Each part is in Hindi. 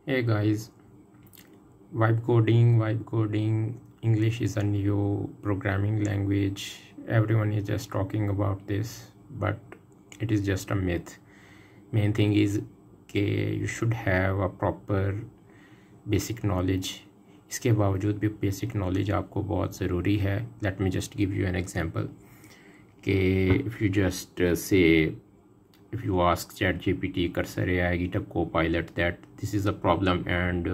Hey guys, vibe coding, English is a new programming language. Everyone is just talking about this, but it is just a myth. Main thing is कि you should have a proper basic knowledge. इसके बावजूद भी basic knowledge आपको बहुत ज़रूरी है. Let me just give you an example. कि if you just say, if you ask ChatGPT, Cursor AI, GitHub Copilot that this is a problem and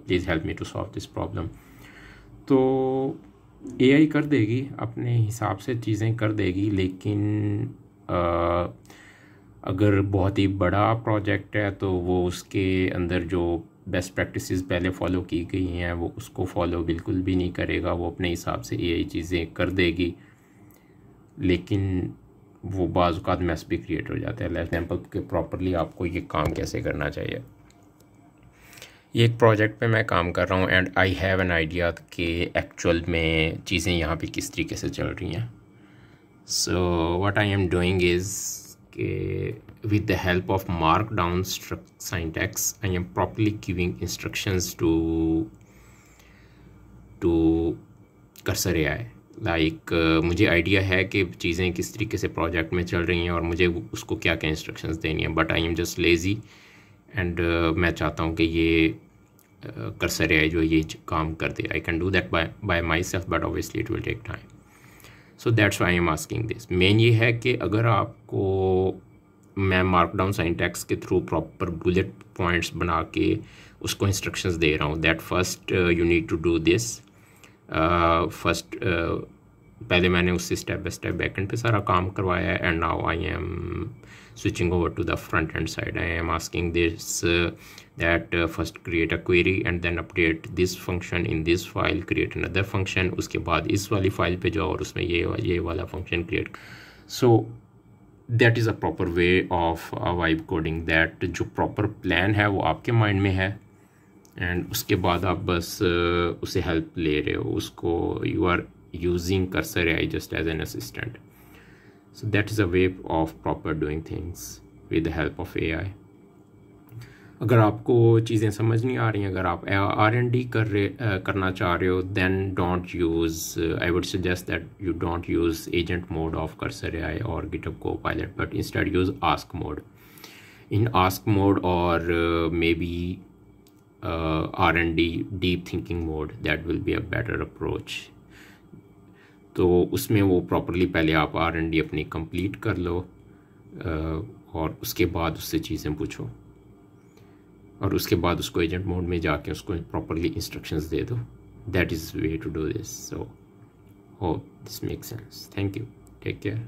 please help me to solve this problem, तो AI कर देगी, अपने हिसाब से चीज़ें कर देगी. लेकिन अगर बहुत ही बड़ा प्रोजेक्ट है तो वो उसके अंदर जो बेस्ट प्रैक्टिसेस पहले फॉलो की गई हैं वो उसको फॉलो बिल्कुल भी नहीं करेगा. वो अपने हिसाब से AI चीज़ें कर देगी, लेकिन वो बाज़ औक़ात मैस भी क्रिएट हो जाता है. एग्जाम्पल के प्रॉपरली आपको ये काम कैसे करना चाहिए. ये एक प्रोजेक्ट पे मैं काम कर रहा हूँ and I have an idea कि एक्चुअल में चीज़ें यहाँ पे किस तरीके से चल रही हैं. So what I am doing is कि with the help of markdown syntax I am properly giving instructions to Cursor AI. Like मुझे आइडिया है कि चीज़ें किस तरीके से प्रोजेक्ट में चल रही हैं और मुझे उसको क्या क्या इंस्ट्रक्शंस देनी है. But I am just lazy and मैं चाहता हूँ कि ये कर्सर एआई जो ये काम कर दे. I can do that by myself, but obviously it will take time. So that's why I am asking this. Main ये है कि अगर आपको मैं मार्कडाउन सिंटैक्स के थ्रू प्रॉपर बुलेट पॉइंट्स बना के उसको इंस्ट्रक्शंस दे रहा हूँ, that first you need to do this. पहले मैंने उससे स्टेप बाय स्टेप बैकएंड पे सारा काम करवाया है and now I am switching over to the front end side. I am asking this that first create a query and then update this function in this file, create another function, उसके बाद इस वाली फाइल पे जाओ और उसमें ये वाला function create. So that is a proper way of vibe coding. That जो प्रॉपर प्लान है वो आपके माइंड में है एंड उसके बाद आप बस उसे हेल्प ले रहे हो. उसको you are using Cursor AI just as an assistant. So that is a way of proper doing things with the help of AI. अगर आपको चीज़ें समझ नहीं आ रही हैं, अगर आप R&D करना चाह रहे हो, then don't use, I would suggest that you don't use agent mode of Cursor AI और GitHub Copilot, but instead use ask mode. In ask mode और maybe R&D deep thinking mode, that will be a better approach. तो उसमें वो प्रॉपरली पहले आप R&D अपनी कंप्लीट कर लो और उसके बाद उससे चीज़ें पूछो और उसके बाद उसको एजेंट मोड में जाके उसको प्रॉपरली इंस्ट्रक्शंस दे दो. That is way to do this. So hope this make sense. Thank you. Take care.